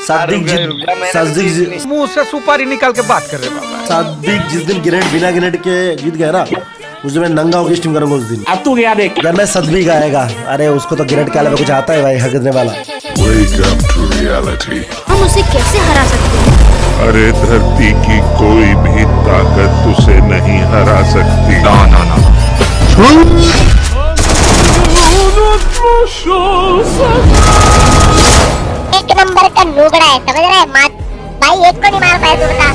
सादिक मुंह से सुपारी निकाल के बात कर रहे बाबा। सादिक जिस दिन ग्रेनेड बिना ग्रेनेड के जीत गया ना, उस दिन मैं नंगा होकर स्ट्रीम करूंगा उस दिन। अब तू क्या देख अगर मैं सदबी गाएगा, अरे उसको तो ग्रेनेड के अलावा कुछ आता है भाई हगने वाला। Wake up to reality. हम उसे कैसे हरा सकते हैं? अरे धरती की कोई भी ताकत उसे नहीं हरा सकती। ना ना ना एक नंबर का नूबड़ा है, समझ रहा है? भाई एक को नहीं मार पाया तू बता।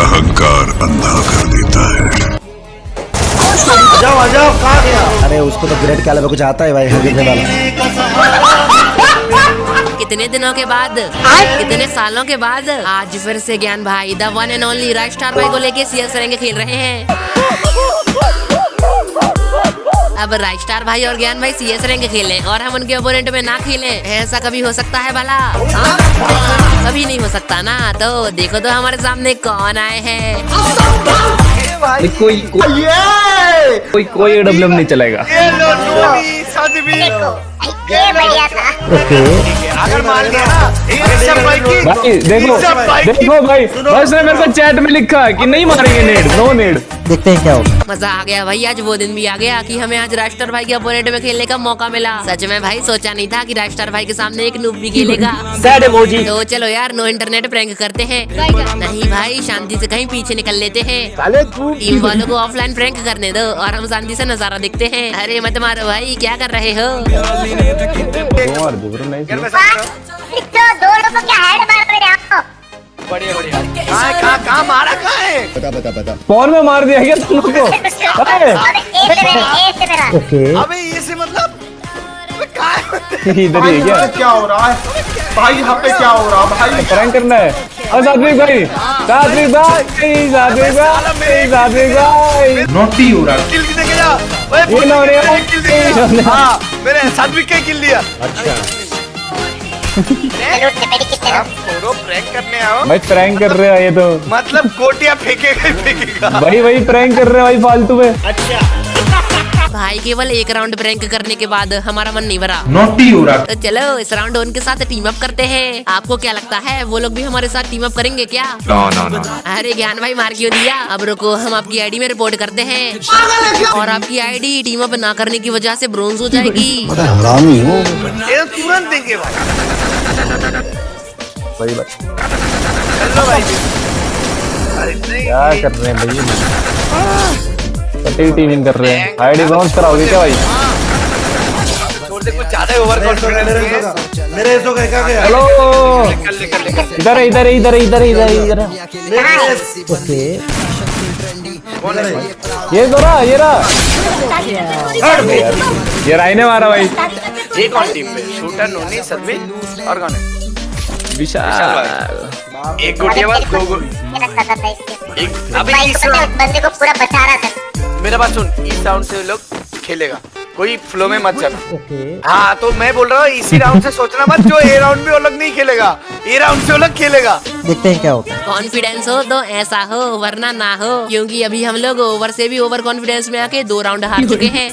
अहंकार अंधा कर देता है। आ जाओ कहाँ गया? अरे उसको तो ग्रेनेड के अलावा कुछ आता है भाई हगने वाला। कितने दिनों के बाद, कितने सालों के बाद आज फिर से ज्ञान भाई द वन एंड ओनली राजस्टार भाई को लेके सीएस रैंक खेल रहे हैं। अब राजस्टार भाई और ज्ञान भाई सीएस रैंक खेलें और हम उनके ओपोनेंट में ना खेलें, ऐसा कभी हो सकता है भला? कभी नहीं हो सकता ना। तो देखो तो हमारे सामने कौन आए हैं। कोई एडब्ल्यूएम नहीं चलेगा। ये बढ़िया था। अगर मान लिया ना भाई देखो भाई, बस ने मेरे को चैट में लिखा है कि नहीं मारेंगे नेड, नो नेड। देखते हैं क्या होगा। मजा आ गया भाई, आज वो दिन भी आ गया कि हमें आज राजस्टार भाई के ओपोनेंट में खेलने का मौका मिला। सच में भाई सोचा नहीं था कि राजस्टार भाई के सामने एक नूब भी खेलेगा। तो चलो यार नो इंटरनेट प्रैंक करते हैं। नहीं भाई शांति से कहीं पीछे निकल लेते हैं। टीम वालों को ऑफलाइन प्रैंक करने दो और हम शांति से नजारा देखते हैं। अरे मत मारो भाई, क्या कर रहे हो? दो लोगों के हेड मार रहे हो। कहाँ मारा कहाँ है? बता। फोन में मार दिया क्या तुम लोग को? ओके अबे ये से मतलब इधर ही है क्या हो रहा है भाई? यहाँ पे क्या हो रहा है भाई? प्रैंक करना है। और सात्विक भाई नोटी हो रहा है। किल किसने किया? किल दिया। हाँ मेरे सात्विक के किल दिया। अच्छा आप फोरो प्रैंक करने आओ भाई, प्रैंक कर रहे हो ये तो। मतलब कोटिया फेंकेगा भाई प्रैंक कर रहे हो भाई फालतू में। भाई केवल एक राउंड प्रैंक करने के बाद हमारा मन नहीं भरा। नोटी हो रहा। तो चलो इस राउंड उनके साथ टीम अप करते हैं। आपको क्या लगता है वो लोग भी हमारे साथ टीम अप करेंगे क्या? अरे ज्ञान भाई मार क्यों दिया? अब रुको, हम आपकी आईडी में रिपोर्ट करते हैं और आपकी आईडी टीम अप ना करने की वजह से ब्रोंज हो जाएगी। हरामी हो। ये तुरंत देंगे भाई। भाई अरे क्या कर रहे हैं भाई? टीमिंग कर रहे हैं। आईडी ब्राउंस कराओगे क्या भाई? छोड़ दे, कुछ ज्यादा ओवर कॉन्फिडेंस है। मेरे ऐसो का क्या गया? हेलो इधर ओके कौन है? ये तो रहा, ये रहा। ये राय ने मारा भाई। ये कौन टीम पे? शूटर नोनी सदवी और कौन है? विशाल। एक गोटिया बाद दो अभी इस बंदे को पूरा बचा रहा था। मेरा बात सुन, इस राउंड से लोग खेलेगा, कोई फ्लो में मत चल। ओके हाँ तो मैं बोल रहा हूँ इसी राउंड से सोचना मत, जो ए राउंड में वो लोग नहीं खेलेगा, ए राउंड से वो लोग खेलेगा। देखते हैं क्या होता है। कॉन्फिडेंस हो तो ऐसा हो, वरना ना हो। क्योंकि अभी हम लोग ओवर से भी ओवर कॉन्फिडेंस में आके 2 राउंड हार चुके हैं।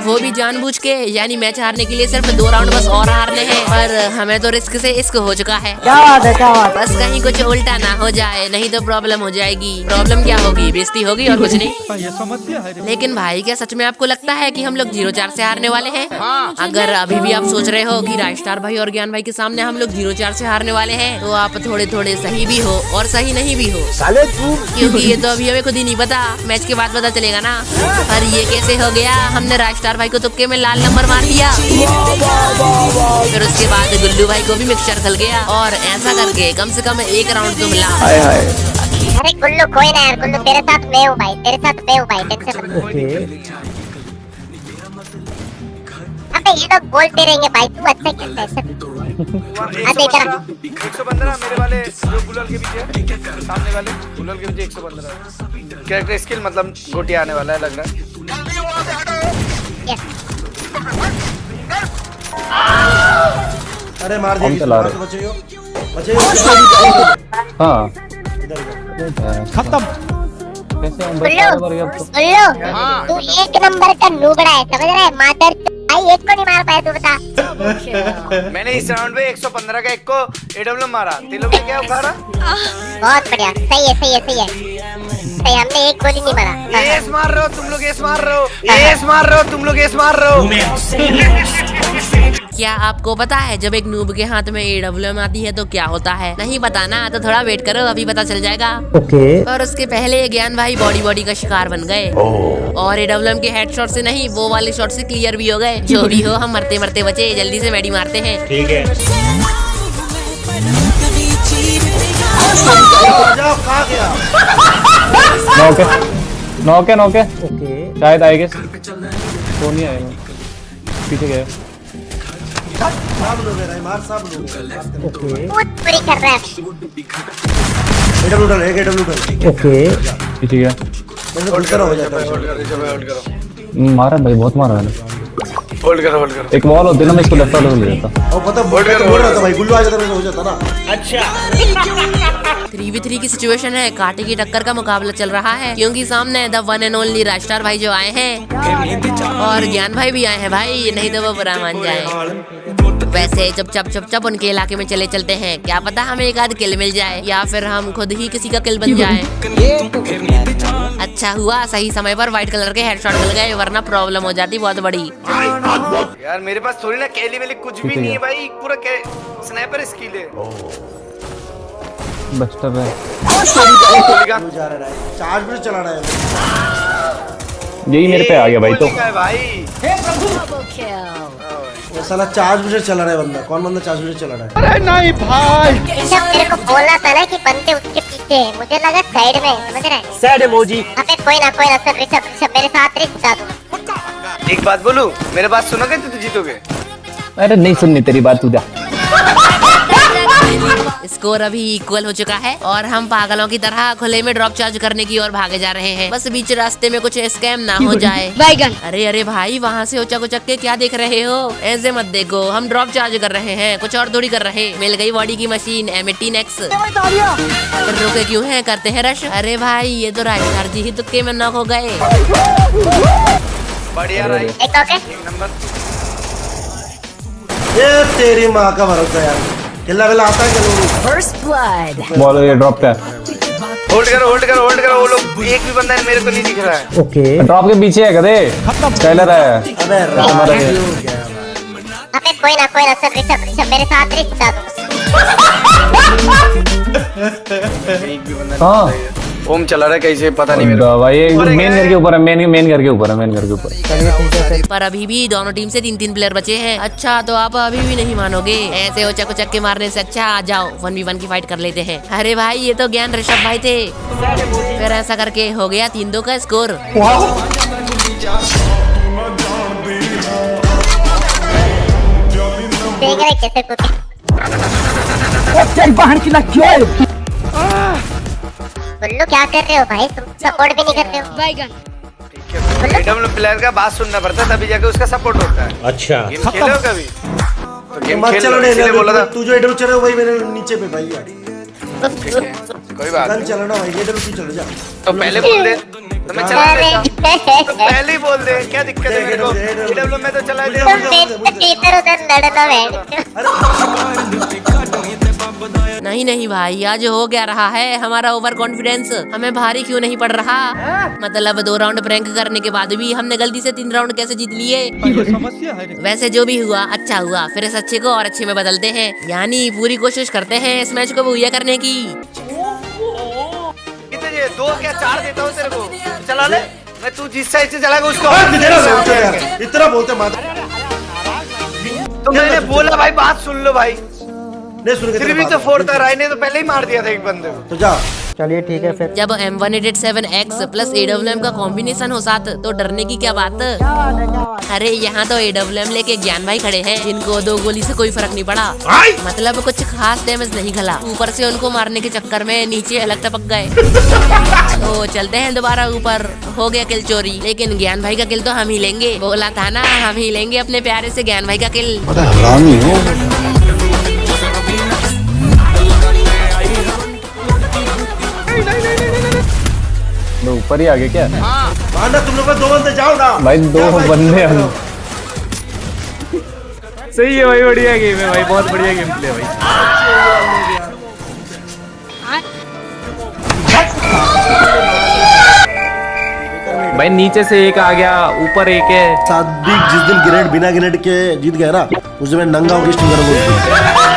वो भी जानबूझ के, यानी मैच हारने के लिए सिर्फ 2 राउंड बस और हारने हैं। पर हमें तो रिस्क से इश्क हो चुका है। क्या बात है? बस कहीं कुछ उल्टा ना हो जाए, नहीं तो प्रॉब्लम हो जाएगी। प्रॉब्लम क्या होगी? बेइज्जती होगी और कुछ नहीं। लेकिन भाई क्या सच में आपको लगता है कि हम लोग 0-4 से हारने वाले हैं? अगर अभी भी आप सोच रहे हो कि राजस्टार भाई और ज्ञान भाई के सामने हम लोग 0-4 से हारने वाले हैं, तो आप थोड़े थोड़े सही भी हो और सही नहीं भी हो। क्योंकि ये तो अभी हमें खुद ही नहीं पता, मैच के बाद पता चलेगा ना। पर ये कैसे हो गया? हमने राजस्टार भाई को तुक्के में लाल नंबर मार दिया, फिर उसके बाद गुल्लू भाई को भी मिक्सचर खल गया और ऐसा करके कम से कम 1 राउंड तो मिला। अरे गुल्लू कोई ना यार, गुल्लू तेरे साथ मैं हूँ भाई, तेरे साथ मैं हूँ भाई, टेंशन मत। ओके अबे ये लोग बोलते रहेंगे भाई, तू अच्छा खेलता है सब। अरे इधर 115 मेरे वाले जो गुलाल के पीछे, सामने वाले गुलाल के पीछे 115 कैरेक्टर स्किल, मतलब गोटिया आने वाला है लग रहा है। अरे मार हम चला रहे। बचे हाँ खत्म। कैसे हम गुल्लू, गुल्लू, तू एक नंबर का नूबड़ा है, समझ रहा है? मादर भाई भाई, एक को नहीं मार पाया, तू बता। मैंने इस राउंड में 115 का एक को एडब्ल्यू मारा। तीन लोग ने क्या उखाड़ा? बहुत बढ़िया, सही है, सही है, सही है, सही। हमने एक गोली नहीं मारा। एस मार रहे हो तुम लोग, एस मार रहे हो, एस मार रहे हो तुम लोग, एस मार रहे हो। क्या आपको पता है जब एक नूब के हाथ में AWM आती है तो क्या होता है? नहीं पता ना, तो थोड़ा वेट करो, अभी पता चल जाएगा। ओके। और उसके पहले ज्ञान भाई बॉडी का शिकार बन गए और AWM के हेडशॉट से नहीं, वो वाले शॉट से क्लियर भी हो गए। जो भी हो, हम मरते मरते बचे। जल्दी से मेडी मारते हैं। ठीक है। कहाँ गया? नौके ओके। शायद आएगा। तो नहीं आएगा, पीछे गया। सब लोग हैं, मार सब लोग। ओके। बहुत बुरी कर रहा है। एडब्ल्यू डल, एक एडब्ल्यू डल। ओके। पीछे गया। होल्ड करो, होल्ड करो, मारा भाई, बहुत मारा मैंने। होल्ड करो, होल्ड करो। एक वॉल होती है ना, मैं इसको लेफ्ट वाले को ले जाता। और पता बोल रहा था भाई, गुल्लू आ जाता तो हो जाता ना। 3v3 की सिचुएशन है। कांटे की टक्कर का मुकाबला चल रहा है क्योंकि सामने द वन एंड ओनली राजस्टार भाई जो आए हैं और ज्ञान भाई भी आए हैं भाई, नहीं तो वो बुरा मान जाए। वैसे चुप उनके इलाके में चले चलते हैं, क्या पता हमें एक आध किल मिल जाए या फिर हम खुद ही किसी का किल बन जाए। अच्छा हुआ सही समय पर व्हाइट कलर के हेडशॉट मिल गए, वरना प्रॉब्लम हो जाती बहुत बड़ी। यार मेरे पास थोड़ी ना कैली वेली कुछ भी नहीं है भाई, पूरा स्नाइपर स्किल है। बस्टर है। जा रहा है, चार्ज भी चला रहा है। यही मेरे पे आ गया भाई। तो भाई ये साला चार्ज भी चला रहा है बंदा। कौन बंदा चार्ज भी चला रहा है? ऋषभ, तेरे को बोलना था ना कि बंदे उसके पीछे हैं। मुझे लगा साइड में, समझ रहे हैं? Sad emoji. अबे कोई ना, सर ऋषभ मेरे साथ रिश्ता बता दूँ। एक बात बोलूं, मेरे बात सुनोगे तो जीतोगे। अरे नहीं सुननी तेरी बात, तू जा। स्कोर अभी इक्वल हो चुका है और हम पागलों की तरह खुले में ड्रॉप चार्ज करने की ओर भागे जा रहे हैं। बस बीच रास्ते में कुछ स्कैम ना हो जाए। अरे भाई, वहाँ से उचक उचक के क्या देख रहे हो? ऐसे मत देखो, हम ड्रॉप चार्ज कर रहे हैं, कुछ और थोड़ी कर रहे। मिल गई बॉडी की मशीन M18X। रुके क्यों हैं, करते हैं रश। अरे भाई, ये तो राजस्टार जी ही तुक्के में नॉक हो गए। बढ़िया रही, एक ओके। एक नंबर। ये तेरी माँ का भरोसा यार। किल्ला विल्ला आता है क्या? बॉल ये ड्रॉप पे। होल्ड करो, होल्ड करो, होल्ड करो। वो लोग एक भी बंदा मेरे को नहीं दिख रहा है। ओके। ड्रॉप के पीछे है कदे ट्रेलर है। अबे हमारा ये। अबे कोई ना, सर ऋषभ मेरे साथ रिश्ता दूँ। एक भी बंदा हाँ नहीं है। ओम चला रहा है कैसे पता नहीं मेरे को। भाई ये मेन घर के ऊपर है, मेन घर के ऊपर है, मेन घर के ऊपर। पर अभी भी दोनों टीम से 3-3 प्लेयर बचे हैं। अच्छा, तो आप अभी भी नहीं मानोगे? ऐसे उचक उचक के मारने से अच्छा आ जाओ 1v1 की फाइट कर लेते हैं। अरे भाई, ये तो ज्ञान ऋषभ भाई थे। फिर ऐसा करके हो गया 3-2 का स्कोर। देख रहे कैसे कुछ। गुल्लू क्या कर रहे हो भाई? तुम सपोर्ट भी नहीं कर रहे हो। एडब्ल्यू प्लेयर का बात सुनना पड़ता है तभी जाके उसका सपोर्ट होता है। अच्छा। गेम खेले हो कभी? तो गेम मत खेल चलो लो, नहीं, इसलिए बोला था। तू जो एडब्ल्यू चल रहा है वही मेरे नीचे पे भाई यार। ठीक है, कोई बात कल नहीं। चलो ना भाई, एडब्ल्यू तू चलो जा। तो पहले बोल दे तो मैं चला देता। तो पहले ही बोल दे, क्या दिक्कत है मेरे को? एडब्ल्यू में तो चला दे। इधर उधर लड़ना है। नहीं भाई, आज हो क्या रहा है? हमारा ओवर कॉन्फिडेंस हमें भारी क्यों नहीं पड़ रहा? मतलब 2 राउंड प्रैंक करने के बाद भी हमने गलती से 3 राउंड कैसे जीत लिए? वैसे जो भी हुआ अच्छा हुआ। फिर इस अच्छे को और अच्छे में बदलते हैं, यानी पूरी कोशिश करते हैं इस मैच को भूया करने की। कितने ये 2 क्या 4 देता हूँ तेरे को, चला ले। मैं तू जिस साइड से चलाएगा उसको। इतना बोलते मत। तो मैंने बोला भाई, बात सुन लो भाई। नहीं सुन के फिर भी तो 4 था, राय ने तो पहले ही मार दिया था एक बंदे को। तो जा। चलिए ठीक है फिर। जब M187X प्लस AWM का कॉम्बिनेशन हो साथ तो डरने की क्या बात? अरे यहाँ तो AWM लेके ज्ञान भाई खड़े हैं, जिनको 2 गोली से कोई फर्क नहीं पड़ा। मतलब कुछ खास डैमेज नहीं खला, ऊपर से उनको मारने के चक्कर में नीचे अलग टपक गए। तो चलते हैं दोबारा ऊपर। हो गया किल चोरी, लेकिन ज्ञान भाई का किल तो हम ही लेंगे। बोला था ना, हम ही लेंगे अपने प्यारे से ज्ञान भाई का किल। ऊपर ही आगे क्या? हाँ ना, तुम लोग 2 बंदे जाओ ना भाई 2 बंदे हम। सही है भाई, बढ़िया गेम है भाई, बहुत बढ़िया गेम प्ले है भाई। भाई नीचे से एक आ गया, ऊपर एक है। सादिक जिस दिन ग्रेड बिना ग्रेड के जीत गया ना, उस दिन मैं नंगा होकर स्ट्रीम करूंगा।